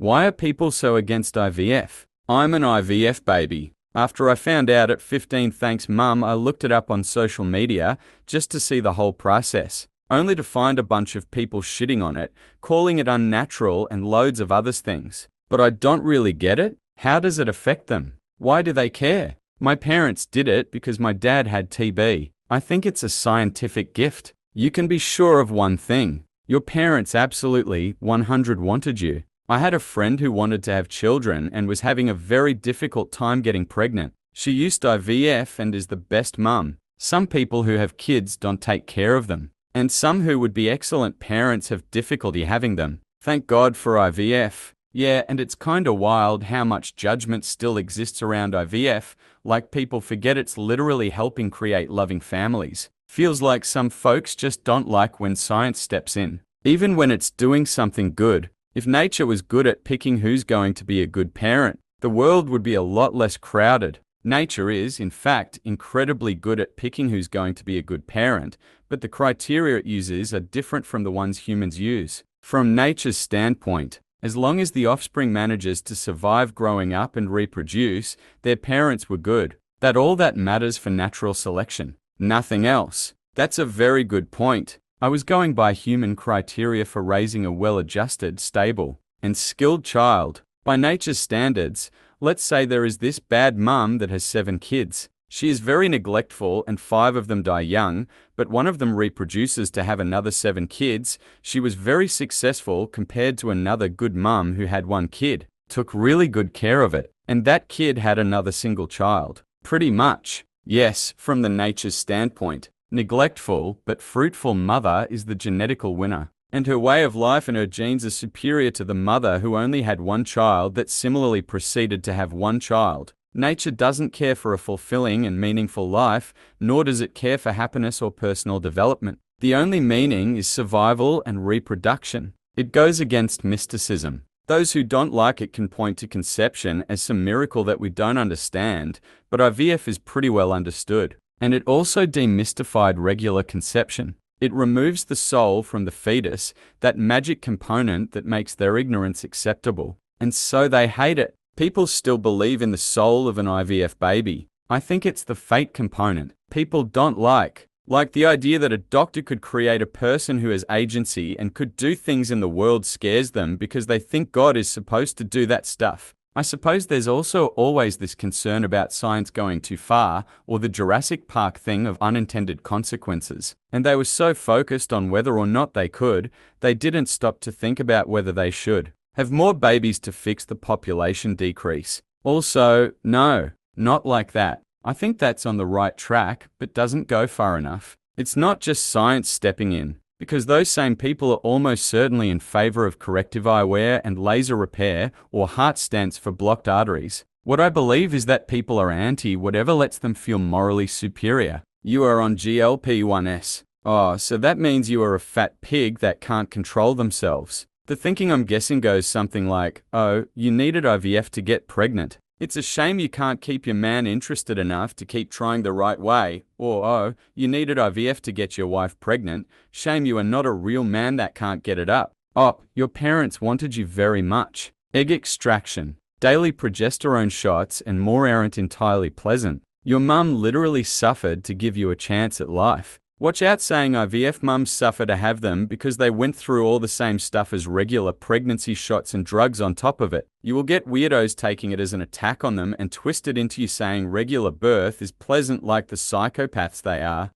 Why are people so against IVF? I'm an IVF baby. After I found out at 15, thanks mum, I looked it up on social media just to see the whole process, only to find a bunch of people shitting on it, calling it unnatural and loads of other things. But I don't really get it. How does it affect them? Why do they care? My parents did it because my dad had TB. I think it's a scientific gift. You can be sure of one thing. Your parents absolutely 100 wanted you. I had a friend who wanted to have children and was having a very difficult time getting pregnant. She used IVF and is the best mum. Some people who have kids don't take care of them, and some who would be excellent parents have difficulty having them. Thank God for IVF. Yeah, and it's kinda wild how much judgment still exists around IVF, like people forget it's literally helping create loving families. Feels like some folks just don't like when science steps in, even when it's doing something good. If nature was good at picking who's going to be a good parent, the world would be a lot less crowded. Nature is, in fact, incredibly good at picking who's going to be a good parent, but the criteria it uses are different from the ones humans use. From nature's standpoint, as long as the offspring manages to survive growing up and reproduce, their parents were good. That's all that matters for natural selection. Nothing else. That's a very good point. I was going by human criteria for raising a well-adjusted, stable, and skilled child. By nature's standards, let's say there is this bad mum that has 7 kids. She is very neglectful and 5 of them die young, but one of them reproduces to have another 7 kids. She was very successful compared to another good mum who had 1 kid, took really good care of it, and that kid had another single child. Pretty much. Yes, from the nature's standpoint, neglectful but fruitful mother is the genetical winner, and her way of life and her genes are superior to the mother who only had 1 child that similarly proceeded to have 1 child. Nature doesn't care for a fulfilling and meaningful life, nor does it care for happiness or personal development. The only meaning is survival and reproduction. It goes against mysticism. Those who don't like it can point to conception as some miracle that we don't understand, but IVF is pretty well understood. And it also demystified regular conception. It removes the soul from the fetus, that magic component that makes their ignorance acceptable. And so they hate it. People still believe in the soul of an IVF baby. I think it's the fate component people don't like. Like the idea that a doctor could create a person who has agency and could do things in the world scares them because they think God is supposed to do that stuff. I suppose there's also always this concern about science going too far, or the Jurassic Park thing of unintended consequences. And they were so focused on whether or not they could, they didn't stop to think about whether they should have more babies to fix the population decrease. Also, no, not like that. I think that's on the right track, but doesn't go far enough. It's not just science stepping in, because those same people are almost certainly in favor of corrective eyewear and laser repair or heart stents for blocked arteries. What I believe is that people are anti whatever lets them feel morally superior. You are on GLP-1s. Oh, so that means you are a fat pig that can't control themselves. The thinking I'm guessing goes something like, oh, you needed IVF to get pregnant. It's a shame you can't keep your man interested enough to keep trying the right way. Or, oh, you needed IVF to get your wife pregnant. Shame you are not a real man that can't get it up. Oh, your parents wanted you very much. Egg extraction, daily progesterone shots, and more aren't entirely pleasant. Your mum literally suffered to give you a chance at life. Watch out saying IVF mums suffer to have them because they went through all the same stuff as regular pregnancy shots and drugs on top of it. You will get weirdos taking it as an attack on them and twist it into you saying regular birth is pleasant like the psychopaths they are.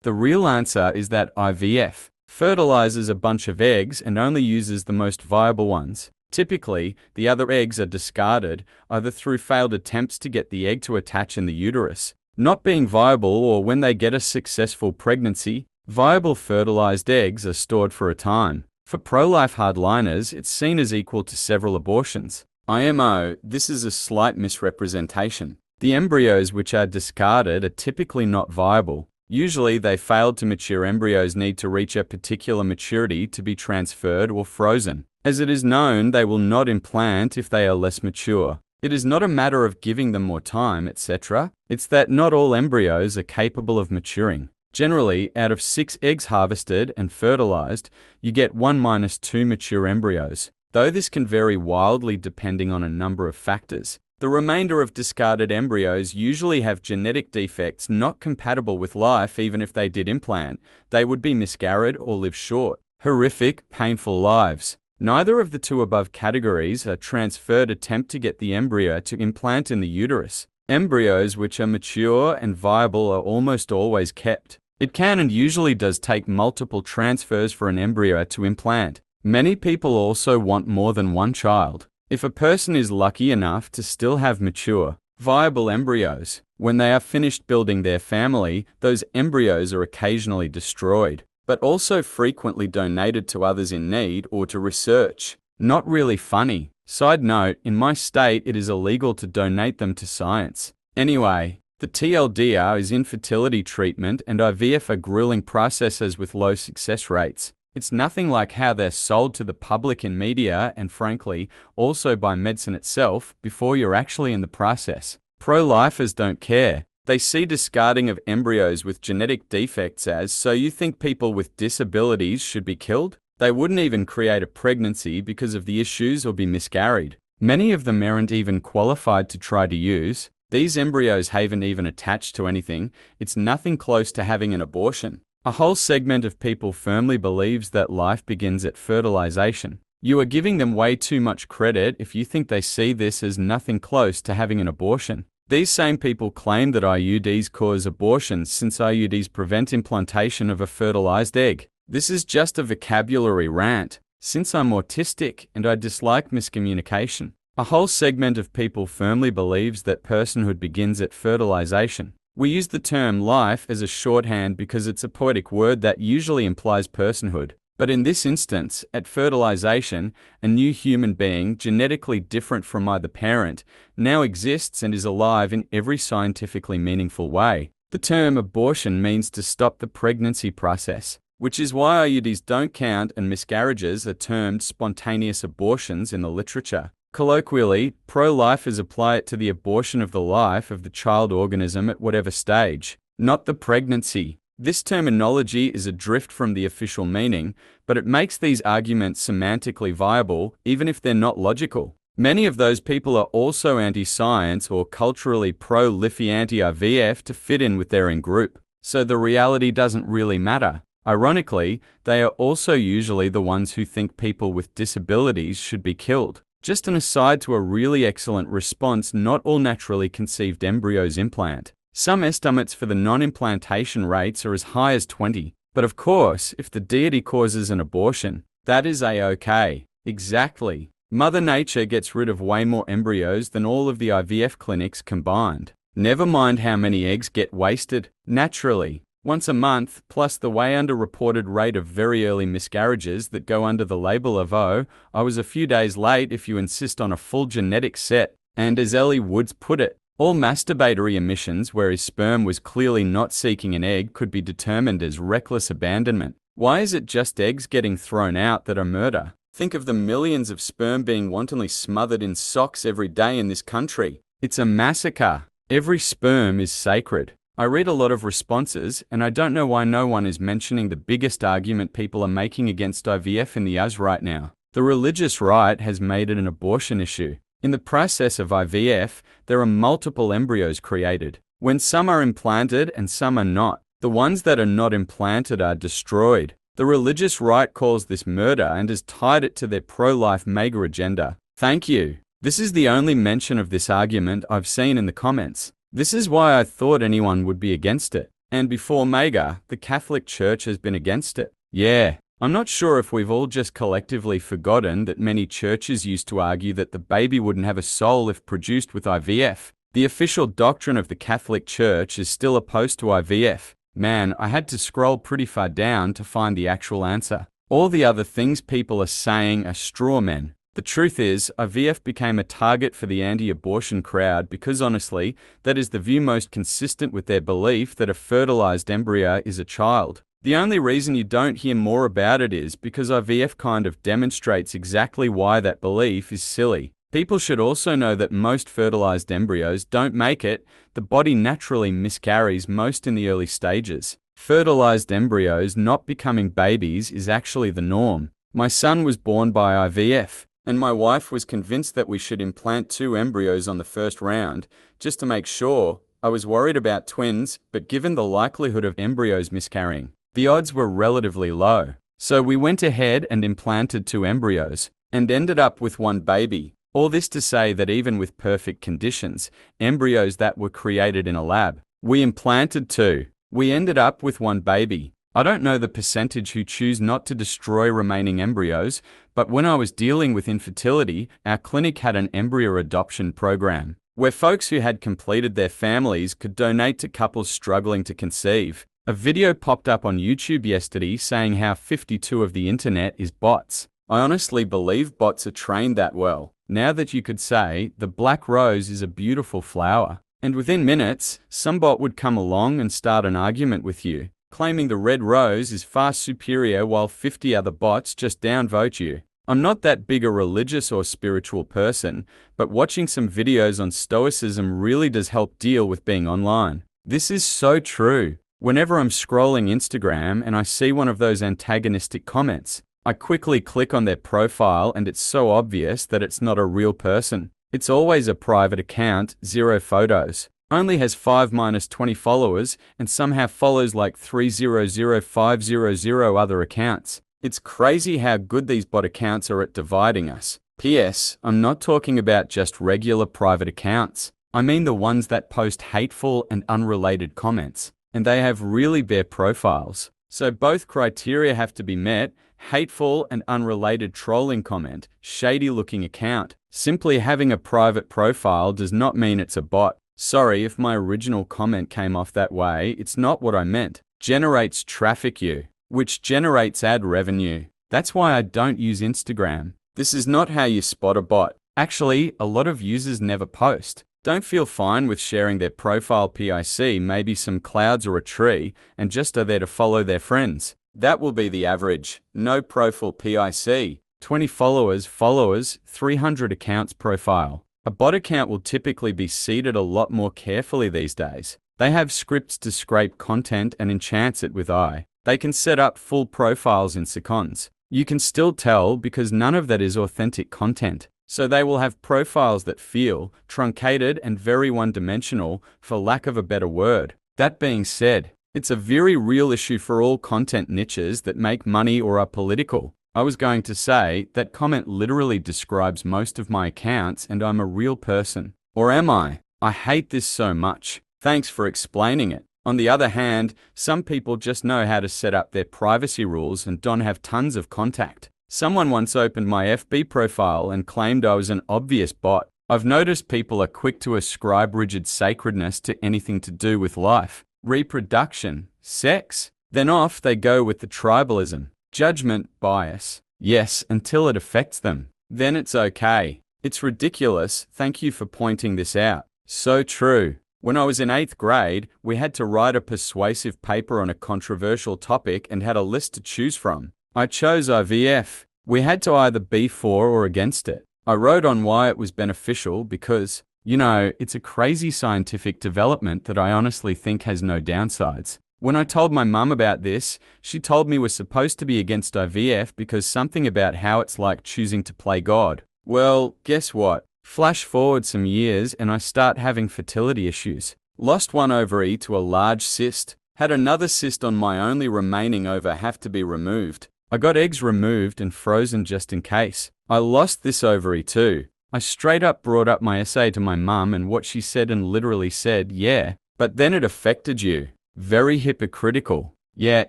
The real answer is that IVF fertilizes a bunch of eggs and only uses the most viable ones. Typically, the other eggs are discarded, either through failed attempts to get the egg to attach in the uterus, not being viable, or when they get a successful pregnancy. Viable fertilized eggs are stored for a time. For pro-life hardliners, it's seen as equal to several abortions. IMO, this is a slight misrepresentation. The embryos which are discarded are typically not viable. Usually they failed to mature embryos need to reach a particular maturity to be transferred or frozen. As it is known, they will not implant if they are less mature. It is not a matter of giving them more time, etc. It's that not all embryos are capable of maturing. Generally, out of 6 eggs harvested and fertilized, you get 1 - 2 mature embryos. though this can vary wildly depending on a number of factors. The remainder of discarded embryos usually have genetic defects not compatible with life. Even if they did implant, they would be miscarried or live short, horrific, painful lives. Neither of the two above categories are transferred attempt to get the embryo to implant in the uterus. Embryos which are mature and viable are almost always kept. It can and usually does take multiple transfers for an embryo to implant. Many people also want more than one child. If a person is lucky enough to still have mature, viable embryos, when they are finished building their family, those embryos are occasionally destroyed, but also frequently donated to others in need or to research. Not really funny. Side note, in my state it is illegal to donate them to science. Anyway, the TLDR is infertility treatment and IVF are grueling processes with low success rates. It's nothing like how they're sold to the public in media and frankly, also by medicine itself before you're actually in the process. Pro-lifers don't care. They see discarding of embryos with genetic defects as, so you think people with disabilities should be killed? They wouldn't even create a pregnancy because of the issues or be miscarried. Many of them aren't even qualified to try to use. These embryos haven't even attached to anything. It's nothing close to having an abortion. A whole segment of people firmly believes that life begins at fertilization. You are giving them way too much credit if you think they see this as nothing close to having an abortion. These same people claim that IUDs cause abortions since IUDs prevent implantation of a fertilized egg. This is just a vocabulary rant, since I'm autistic and I dislike miscommunication. A whole segment of people firmly believes that personhood begins at fertilization. We use the term life as a shorthand because it's a poetic word that usually implies personhood. But in this instance, at fertilization, a new human being, genetically different from either parent, now exists and is alive in every scientifically meaningful way. The term abortion means to stop the pregnancy process, which is why IUDs don't count and miscarriages are termed spontaneous abortions in the literature. Colloquially, pro-lifers apply it to the abortion of the life of the child organism at whatever stage, not the pregnancy. This terminology is a drift from the official meaning, but it makes these arguments semantically viable, even if they're not logical. Many of those people are also anti-science or culturally pro-Liffey anti-IVF to fit in with their in-group, so the reality doesn't really matter. Ironically, they are also usually the ones who think people with disabilities should be killed. Just an aside to a really excellent response, not all naturally conceived embryos implant. Some estimates for the non-implantation rates are as high as 20. But of course, if the deity causes an abortion, that is a-okay. Exactly. Mother Nature gets rid of way more embryos than all of the IVF clinics combined. Never mind how many eggs get wasted. Naturally. Once a month, plus the way underreported rate of very early miscarriages that go under the label of I was a few days late if you insist on a full genetic set. And as Ellie Woods put it, all masturbatory emissions where his sperm was clearly not seeking an egg could be determined as reckless abandonment. Why is it just eggs getting thrown out that are murder? Think of the millions of sperm being wantonly smothered in socks every day in this country. It's a massacre. Every sperm is sacred. I read a lot of responses, and I don't know why no one is mentioning the biggest argument people are making against IVF in the US right now. The religious right has made it an abortion issue. In the process of IVF, there are multiple embryos created. When some are implanted and some are not, the ones that are not implanted are destroyed. The religious right calls this murder and has tied it to their pro-life mega agenda. Thank you. This is the only mention of this argument I've seen in the comments. This is why I thought anyone would be against it. And before mega, the Catholic Church has been against it. Yeah, I'm not sure if we've all just collectively forgotten that many churches used to argue that the baby wouldn't have a soul if produced with IVF. The official doctrine of the Catholic Church is still opposed to IVF. Man, I had to scroll pretty far down to find the actual answer. All the other things people are saying are straw men. The truth is, IVF became a target for the anti-abortion crowd because honestly, that is the view most consistent with their belief that a fertilized embryo is a child. The only reason you don't hear more about it is because IVF kind of demonstrates exactly why that belief is silly. People should also know that most fertilized embryos don't make it. The body naturally miscarries most in the early stages. Fertilized embryos not becoming babies is actually the norm. My son was born by IVF. and my wife was convinced that we should implant 2 embryos on the first round, just to make sure. I was worried about twins, but given the likelihood of embryos miscarrying, the odds were relatively low. So we went ahead and implanted 2 embryos, and ended up with 1 baby. All this to say that even with perfect conditions, embryos that were created in a lab, we implanted 2. We ended up with 1 baby. I don't know the percentage who choose not to destroy remaining embryos, but when I was dealing with infertility, our clinic had an embryo adoption program, where folks who had completed their families could donate to couples struggling to conceive. A video popped up on YouTube yesterday saying how 52% of the internet is bots. I honestly believe bots are trained that well. Now that you could say, the black rose is a beautiful flower. And within minutes, some bot would come along and start an argument with you, claiming the red rose is far superior while 50 other bots just downvote you. I'm not that big a religious or spiritual person, but watching some videos on stoicism really does help deal with being online. This is so true. Whenever I'm scrolling Instagram and I see one of those antagonistic comments, I quickly click on their profile and it's so obvious that it's not a real person. It's always a private account, 0 photos, only has 5-20 followers, and somehow follows like 300,500 other accounts. It's crazy how good these bot accounts are at dividing us. P.S. I'm not talking about just regular private accounts. I mean the ones that post hateful and unrelated comments, and they have really bare profiles. So both criteria have to be met: hateful and unrelated trolling comment, shady looking account. Simply having a private profile does not mean it's a bot. Sorry if my original comment came off that way, it's not what I meant. Generates traffic which generates ad revenue. That's why I don't use Instagram. This is not how you spot a bot. Actually, a lot of users never post. Don't feel fine with sharing their profile pic, maybe some clouds or a tree, and just are there to follow their friends. That will be the average. No profile pic. 20 followers, 300 accounts profile. A bot account will typically be seeded a lot more carefully these days. They have scripts to scrape content and enhance it with AI. They can set up full profiles in seconds. You can still tell because none of that is authentic content. So they will have profiles that feel truncated and very one-dimensional, for lack of a better word. That being said, it's a very real issue for all content niches that make money or are political. I was going to say, that comment literally describes most of my accounts and I'm a real person. Or am I? I hate this so much. Thanks for explaining it. On the other hand, some people just know how to set up their privacy rules and don't have tons of contact. Someone once opened my FB profile and claimed I was an obvious bot. I've noticed people are quick to ascribe rigid sacredness to anything to do with life, reproduction, sex. Then off they go with the tribalism, judgment, bias. Yes, until it affects them. Then it's okay. It's ridiculous. Thank you for pointing this out. So true. When I was in 8th grade, we had to write a persuasive paper on a controversial topic and had a list to choose from. I chose IVF. We had to either be for or against it. I wrote on why it was beneficial because, it's a crazy scientific development that I honestly think has no downsides. When I told my mum about this, she told me we're supposed to be against IVF because something about how it's like choosing to play God. Well, guess what? Flash forward some years and I start having fertility issues. Lost one ovary to a large cyst. Had another cyst on my only remaining ova have to be removed. I got eggs removed and frozen just in case. I lost this ovary too. I straight up brought up my essay to my mum and what she said and literally said, yeah, but then it affected you. Very hypocritical. Yeah,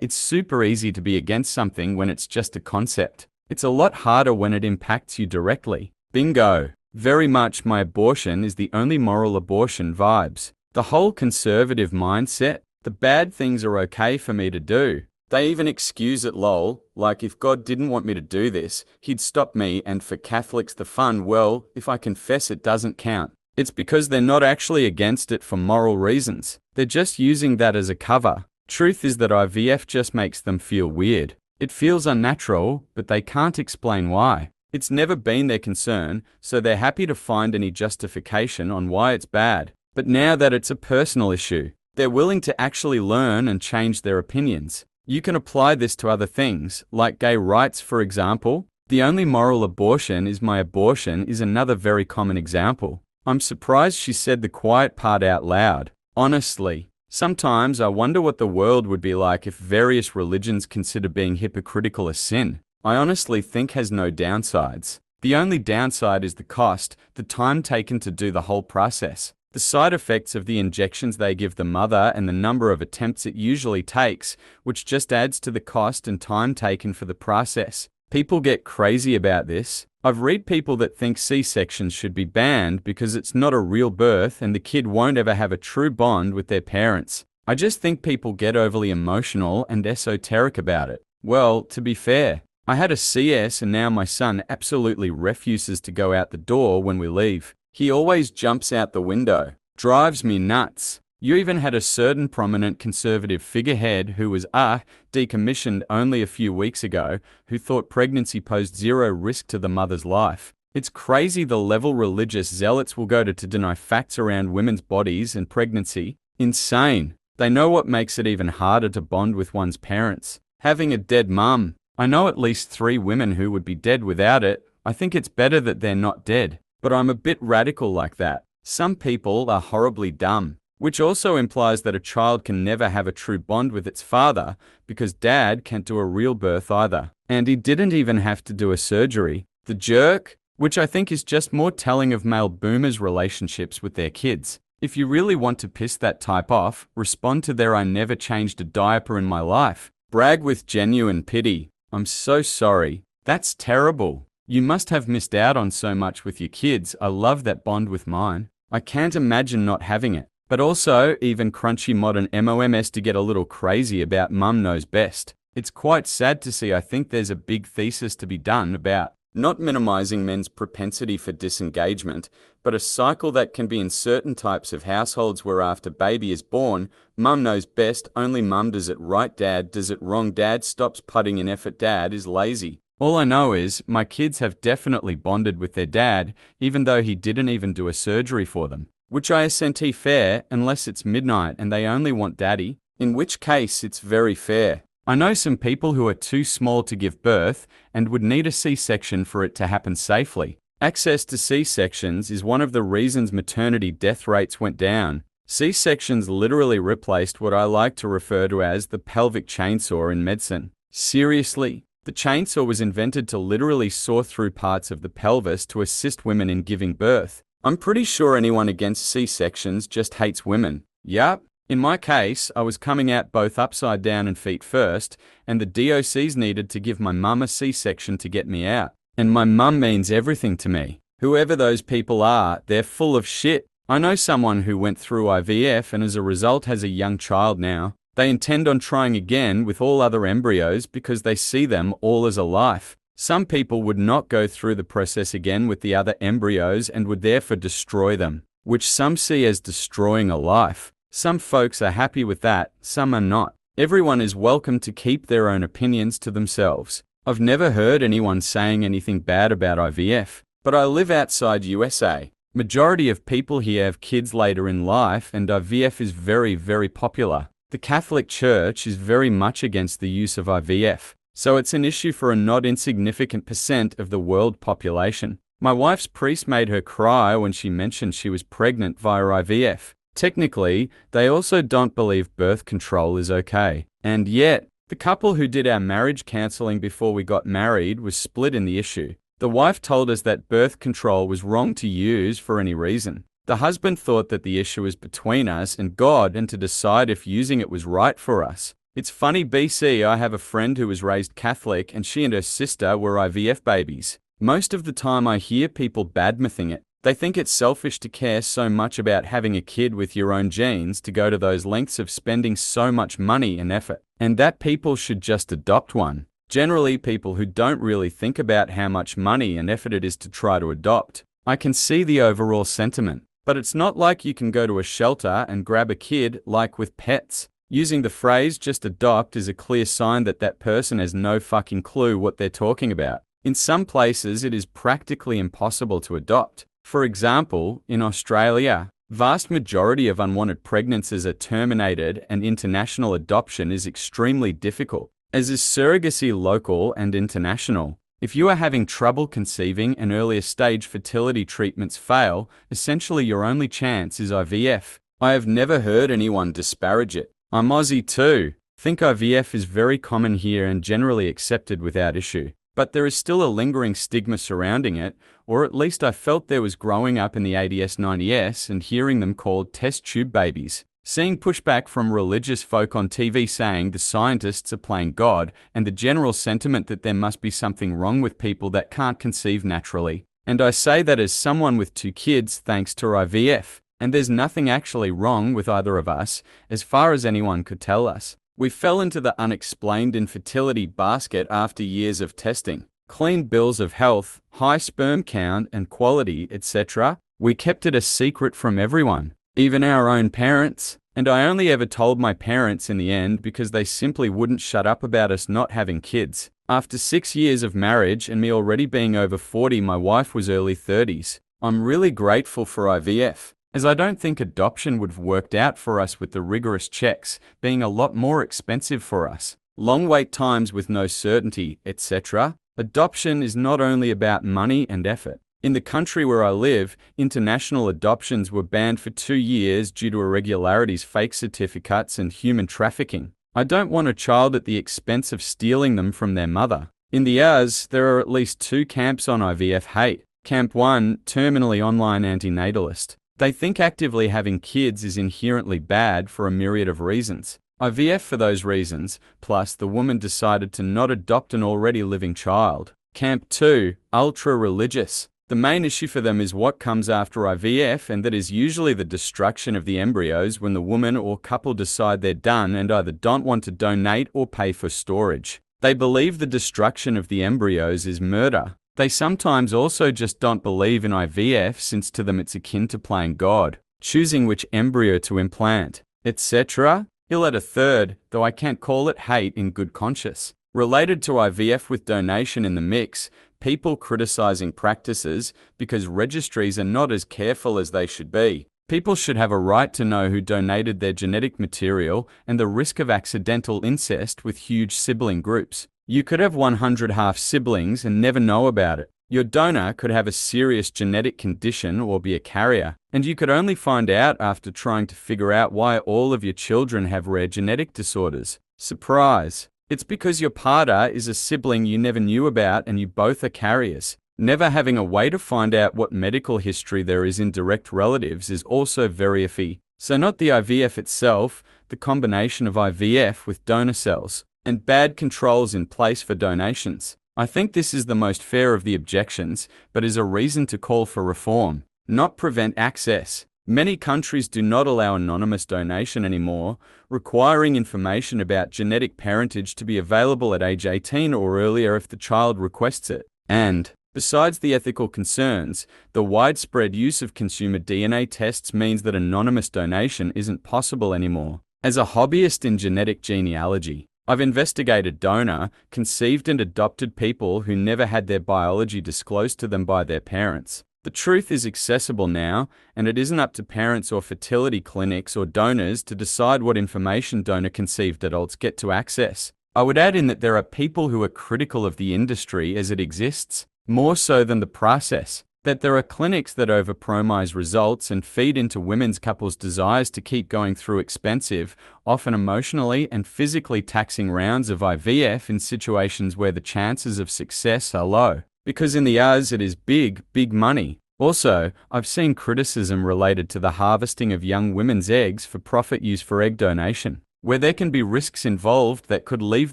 it's super easy to be against something when it's just a concept. It's a lot harder when it impacts you directly. Bingo. Very much my abortion is the only moral abortion vibes. The whole conservative mindset, the bad things are okay for me to do. They even excuse it lol, like if God didn't want me to do this, he'd stop me, and for Catholics the fun, well, if I confess it doesn't count. It's because they're not actually against it for moral reasons. They're just using that as a cover. Truth is that IVF just makes them feel weird. It feels unnatural, but they can't explain why. It's never been their concern, so they're happy to find any justification on why it's bad. But now that it's a personal issue, they're willing to actually learn and change their opinions. You can apply this to other things, like gay rights for example. The only moral abortion is my abortion is another very common example. I'm surprised she said the quiet part out loud. Honestly, sometimes I wonder what the world would be like if various religions consider being hypocritical a sin. I honestly think has no downsides. The only downside is the cost, the time taken to do the whole process, the side effects of the injections they give the mother and the number of attempts it usually takes, which just adds to the cost and time taken for the process. People get crazy about this. I've read people that think C-sections should be banned because it's not a real birth and the kid won't ever have a true bond with their parents. I just think people get overly emotional and esoteric about it. Well, to be fair, I had a CS and now my son absolutely refuses to go out the door when we leave. He always jumps out the window. Drives me nuts. You even had a certain prominent conservative figurehead who was decommissioned only a few weeks ago, who thought pregnancy posed zero risk to the mother's life. It's crazy the level religious zealots will go to deny facts around women's bodies and pregnancy. Insane. They know what makes it even harder to bond with one's parents. Having a dead mum. I know at least 3 women who would be dead without it. I think it's better that they're not dead. But I'm a bit radical like that. Some people are horribly dumb. Which also implies that a child can never have a true bond with its father, because dad can't do a real birth either. And he didn't even have to do a surgery. The jerk? Which I think is just more telling of male boomers' relationships with their kids. If you really want to piss that type off, respond to their "I never changed a diaper in my life." Brag with genuine pity. I'm so sorry. That's terrible. You must have missed out on so much with your kids. I love that bond with mine. I can't imagine not having it. But also, even crunchy modern MOMs to get a little crazy about mum knows best. It's quite sad to see. I think there's a big thesis to be done about not minimizing men's propensity for disengagement, but a cycle that can be in certain types of households where after baby is born, mum knows best, only mum does it right, dad does it wrong, dad stops putting in effort, dad is lazy. All I know is, my kids have definitely bonded with their dad, even though he didn't even do a surgery for them. Which I isn't fair unless it's midnight and they only want daddy, in which case it's very fair. I know some people who are too small to give birth and would need a C-section for it to happen safely. Access to C-sections is one of the reasons maternity death rates went down. C-sections literally replaced what I like to refer to as the pelvic chainsaw in medicine. Seriously? The chainsaw was invented to literally saw through parts of the pelvis to assist women in giving birth. I'm pretty sure anyone against C-sections just hates women. Yup. In my case, I was coming out both upside down and feet first, and the DOCs needed to give my mum a C-section to get me out. And my mum means everything to me. Whoever those people are, they're full of shit. I know someone who went through IVF and as a result has a young child now. They intend on trying again with all other embryos because they see them all as a life. Some people would not go through the process again with the other embryos and would therefore destroy them, which some see as destroying a life. Some folks are happy with that, some are not. Everyone is welcome to keep their own opinions to themselves. I've never heard anyone saying anything bad about IVF, but I live outside USA. Majority of people here have kids later in life and IVF is very, very popular. The Catholic Church is very much against the use of IVF. So it's an issue for a not insignificant percent of the world population. My wife's priest made her cry when she mentioned she was pregnant via IVF. Technically, they also don't believe birth control is okay. And yet, the couple who did our marriage counseling before we got married was split in the issue. The wife told us that birth control was wrong to use for any reason. The husband thought that the issue was between us and God and to decide if using it was right for us. It's funny, BC, I have a friend who was raised Catholic and she and her sister were IVF babies. Most of the time I hear people badmouthing it. They think it's selfish to care so much about having a kid with your own genes to go to those lengths of spending so much money and effort, and that people should just adopt one. Generally, people who don't really think about how much money and effort it is to try to adopt. I can see the overall sentiment, but it's not like you can go to a shelter and grab a kid like with pets. Using the phrase just adopt is a clear sign that that person has no fucking clue what they're talking about. In some places, it is practically impossible to adopt. For example, in Australia, vast majority of unwanted pregnancies are terminated and international adoption is extremely difficult, as is surrogacy local and international. If you are having trouble conceiving and earlier stage fertility treatments fail, essentially your only chance is IVF. I have never heard anyone disparage it. I'm Aussie too. Think IVF is very common here and generally accepted without issue. But there is still a lingering stigma surrounding it, or at least I felt there was growing up in the 80s, 90s and hearing them called test tube babies. Seeing pushback from religious folk on TV saying the scientists are playing God, and the general sentiment that there must be something wrong with people that can't conceive naturally. And I say that as someone with 2 kids thanks to IVF. And there's nothing actually wrong with either of us, as far as anyone could tell us. We fell into the unexplained infertility basket after years of testing. Clean bills of health, high sperm count and quality, etc. We kept it a secret from everyone, even our own parents. And I only ever told my parents in the end because they simply wouldn't shut up about us not having kids. After 6 years of marriage and me already being over 40, my wife was early 30s. I'm really grateful for IVF, as I don't think adoption would have worked out for us with the rigorous checks being a lot more expensive for us. Long wait times with no certainty, etc. Adoption is not only about money and effort. In the country where I live, international adoptions were banned for 2 years due to irregularities, fake certificates, and human trafficking. I don't want a child at the expense of stealing them from their mother. In the US, there are at least 2 camps on IVF hate. Camp 1, terminally online antinatalist. They think actively having kids is inherently bad for a myriad of reasons. IVF for those reasons, plus the woman decided to not adopt an already living child. Camp 2, ultra-religious. The main issue for them is what comes after IVF, and that is usually the destruction of the embryos when the woman or couple decide they're done and either don't want to donate or pay for storage. They believe the destruction of the embryos is murder. They sometimes also just don't believe in IVF, since to them it's akin to playing God, choosing which embryo to implant, etc. He'll add a third, though I can't call it hate in good conscience. Related to IVF with donation in the mix, people criticizing practices because registries are not as careful as they should be. People should have a right to know who donated their genetic material, and the risk of accidental incest with huge sibling groups. You could have 100 half-siblings and never know about it. Your donor could have a serious genetic condition or be a carrier, and you could only find out after trying to figure out why all of your children have rare genetic disorders. Surprise! It's because your partner is a sibling you never knew about and you both are carriers. Never having a way to find out what medical history there is in direct relatives is also very iffy. So not the IVF itself, the combination of IVF with donor cells, and bad controls in place for donations. I think this is the most fair of the objections, but is a reason to call for reform, not prevent access. Many countries do not allow anonymous donation anymore, requiring information about genetic parentage to be available at age 18 or earlier if the child requests it. And, besides the ethical concerns, the widespread use of consumer DNA tests means that anonymous donation isn't possible anymore. As a hobbyist in genetic genealogy, I've investigated donor, conceived and adopted people who never had their biology disclosed to them by their parents. The truth is accessible now, and it isn't up to parents or fertility clinics or donors to decide what information donor-conceived adults get to access. I would add in that there are people who are critical of the industry as it exists, more so than the process. That there are clinics that overpromise results and feed into women's couples' desires to keep going through expensive, often emotionally and physically taxing rounds of IVF in situations where the chances of success are low. Because in the US it is big, big money. Also, I've seen criticism related to the harvesting of young women's eggs for profit use for egg donation, where there can be risks involved that could leave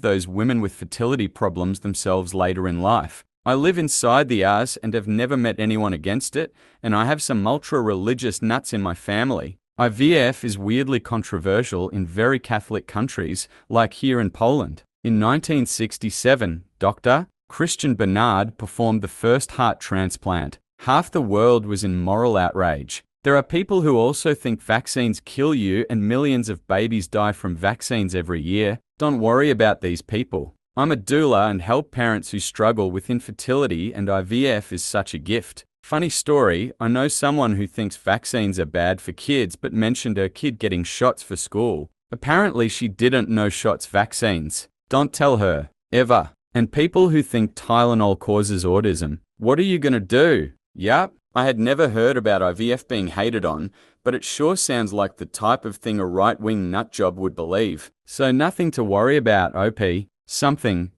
those women with fertility problems themselves later in life. I live inside the US and have never met anyone against it, and I have some ultra-religious nuts in my family. IVF is weirdly controversial in very Catholic countries, like here in Poland. In 1967, Dr. Christian Bernard performed the first heart transplant. Half the world was in moral outrage. There are people who also think vaccines kill you and millions of babies die from vaccines every year. Don't worry about these people. I'm a doula and help parents who struggle with infertility, and IVF is such a gift. Funny story, I know someone who thinks vaccines are bad for kids but mentioned her kid getting shots for school. Apparently she didn't know shots vaccines. Don't tell her. Ever. And people who think Tylenol causes autism, what are you gonna do? Yup, I had never heard about IVF being hated on, but it sure sounds like the type of thing a right-wing nutjob would believe. So nothing to worry about, OP. Something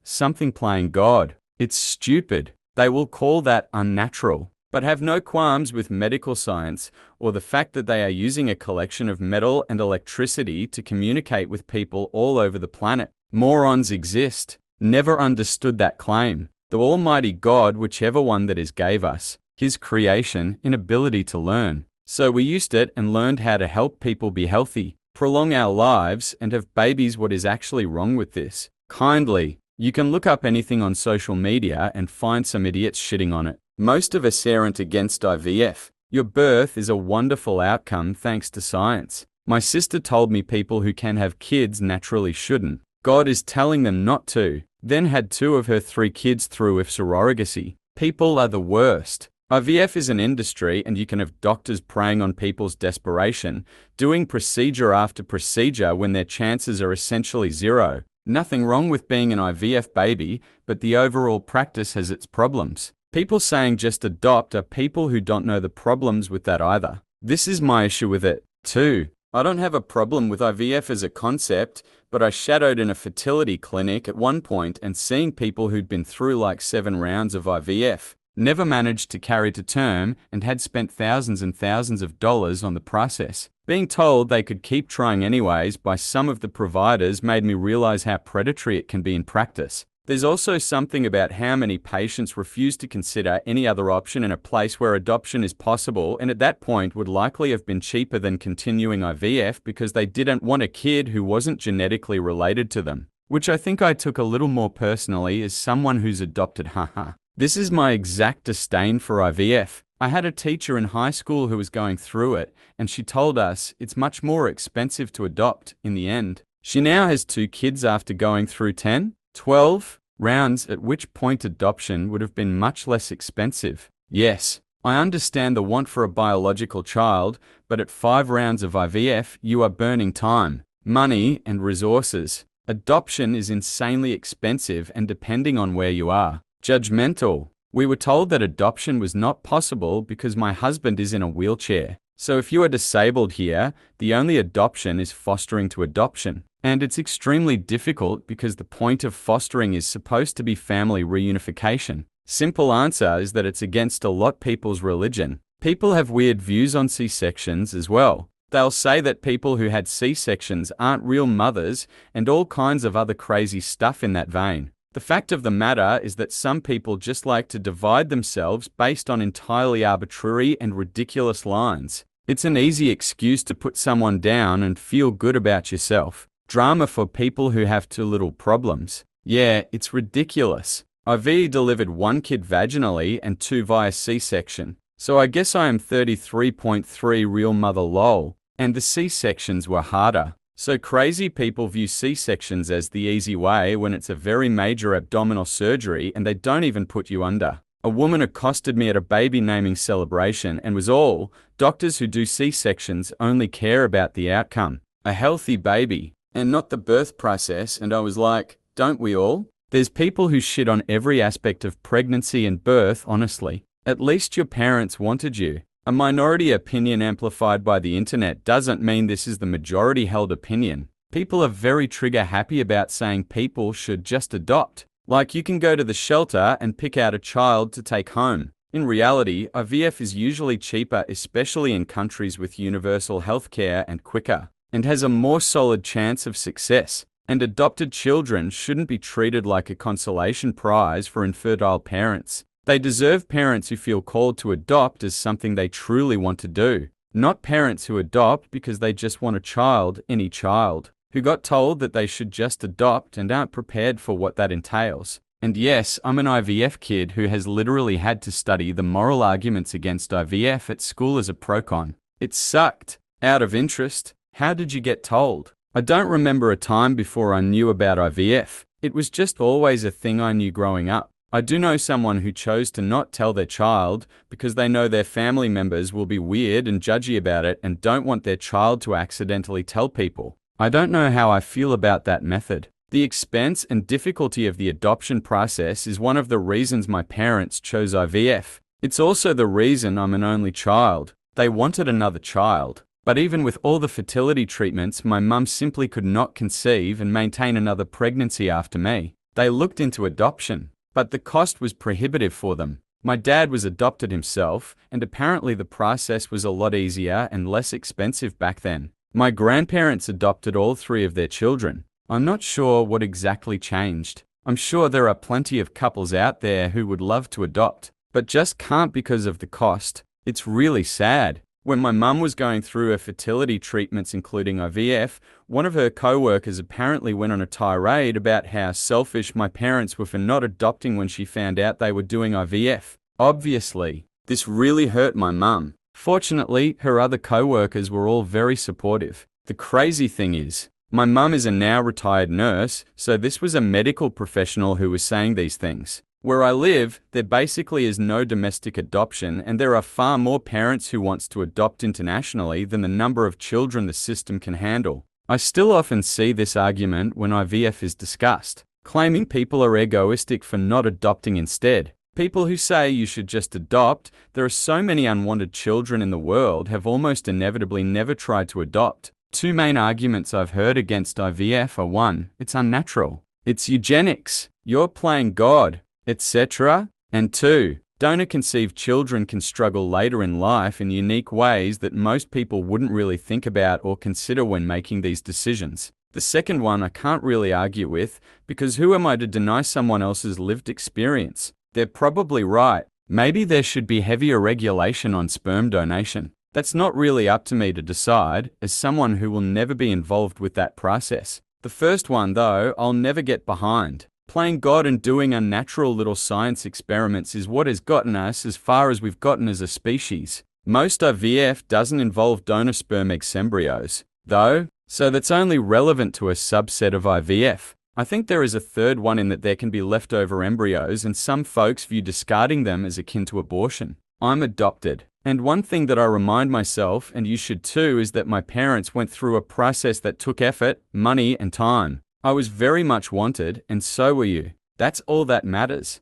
playing God. It's stupid. They will call that unnatural, but have no qualms with medical science or the fact that they are using a collection of metal and electricity to communicate with people all over the planet. Morons exist. Never understood that claim. The Almighty God, whichever one that is, gave us His creation, inability to learn. So we used it and learned how to help people be healthy, prolong our lives, and have babies. What is actually wrong with this? Kindly, you can look up anything on social media and find some idiots shitting on it. Most of us aren't against IVF. Your birth is a wonderful outcome thanks to science. My sister told me people who can have kids naturally shouldn't. God is telling them not to. Then had 2 of her 3 kids through with surrogacy. People are the worst. IVF is an industry, and you can have doctors preying on people's desperation, doing procedure after procedure when their chances are essentially zero. Nothing wrong with being an IVF baby, but the overall practice has its problems. People saying just adopt are people who don't know the problems with that either. This is my issue with it, too. I don't have a problem with IVF as a concept, but I shadowed in a fertility clinic at one point and seeing people who'd been through like 7 rounds of IVF, never managed to carry to term, and had spent thousands and thousands of dollars on the process. Being told they could keep trying anyways by some of the providers made me realize how predatory it can be in practice. There's also something about how many patients refuse to consider any other option in a place where adoption is possible, and at that point would likely have been cheaper than continuing IVF because they didn't want a kid who wasn't genetically related to them. Which I think I took a little more personally as someone who's adopted, haha. This is my exact disdain for IVF. I had a teacher in high school who was going through it, and she told us it's much more expensive to adopt in the end. She now has 2 kids after going through 10, 12 rounds, at which point adoption would have been much less expensive. Yes, I understand the want for a biological child, but at 5 rounds of IVF, you are burning time, money, and resources. Adoption is insanely expensive, and depending on where you are, judgmental. We were told that adoption was not possible because my husband is in a wheelchair. So if you are disabled here, the only adoption is fostering to adoption. And it's extremely difficult because the point of fostering is supposed to be family reunification. Simple answer is that it's against a lot people's religion. People have weird views on C-sections as well. They'll say that people who had C-sections aren't real mothers and all kinds of other crazy stuff in that vein. The fact of the matter is that some people just like to divide themselves based on entirely arbitrary and ridiculous lines. It's an easy excuse to put someone down and feel good about yourself. Drama for people who have too little problems. Yeah, it's ridiculous. I've delivered 1 kid vaginally and 2 via C-section. So I guess I am 33.3 real mother lol. And the C-sections were harder. So crazy people view C-sections as the easy way when it's a very major abdominal surgery and they don't even put you under. A woman accosted me at a baby naming celebration and was all, doctors who do C-sections only care about the outcome, a healthy baby, and not the birth process, and I was like, don't we all? There's people who shit on every aspect of pregnancy and birth, honestly. At least your parents wanted you. A minority opinion amplified by the internet doesn't mean this is the majority held opinion. People are very trigger happy about saying people should just adopt. Like you can go to the shelter and pick out a child to take home. In reality, IVF is usually cheaper, especially in countries with universal healthcare, and quicker, and has a more solid chance of success. And adopted children shouldn't be treated like a consolation prize for infertile parents. They deserve parents who feel called to adopt as something they truly want to do, not parents who adopt because they just want a child, any child, who got told that they should just adopt and aren't prepared for what that entails. And yes, I'm an IVF kid who has literally had to study the moral arguments against IVF at school as a procon. It sucked. Out of interest, how did you get told? I don't remember a time before I knew about IVF. It was just always a thing I knew growing up. I do know someone who chose to not tell their child because they know their family members will be weird and judgy about it and don't want their child to accidentally tell people. I don't know how I feel about that method. The expense and difficulty of the adoption process is one of the reasons my parents chose IVF. It's also the reason I'm an only child. They wanted another child. But even with all the fertility treatments, my mum simply could not conceive and maintain another pregnancy after me. They looked into adoption, but the cost was prohibitive for them. My dad was adopted himself, and apparently the process was a lot easier and less expensive back then. My grandparents adopted all three of their children. I'm not sure what exactly changed. I'm sure there are plenty of couples out there who would love to adopt, but just can't because of the cost. It's really sad. When my mum was going through her fertility treatments, including IVF, one of her co-workers apparently went on a tirade about how selfish my parents were for not adopting when she found out they were doing IVF. Obviously, this really hurt my mum. Fortunately, her other co-workers were all very supportive. The crazy thing is, my mum is a now retired nurse, so this was a medical professional who was saying these things. Where I live, there basically is no domestic adoption, and there are far more parents who want to adopt internationally than the number of children the system can handle. I still often see this argument when IVF is discussed, claiming people are egoistic for not adopting instead. People who say you should just adopt, there are so many unwanted children in the world, have almost inevitably never tried to adopt. Two main arguments I've heard against IVF are: 1, it's unnatural, it's eugenics, you're playing God, etc. And 2, donor-conceived children can struggle later in life in unique ways that most people wouldn't really think about or consider when making these decisions. The second one I can't really argue with, because who am I to deny someone else's lived experience? They're probably right. Maybe there should be heavier regulation on sperm donation. That's not really up to me to decide, as someone who will never be involved with that process. The first one, though, I'll never get behind. Playing God and doing unnatural little science experiments is what has gotten us as far as we've gotten as a species. Most IVF doesn't involve donor sperm egg embryos, though, so that's only relevant to a subset of IVF. I think there is a third one in that there can be leftover embryos, and some folks view discarding them as akin to abortion. I'm adopted, and one thing that I remind myself, and you should too, is that my parents went through a process that took effort, money, and time. I was very much wanted, and so were you. That's all that matters.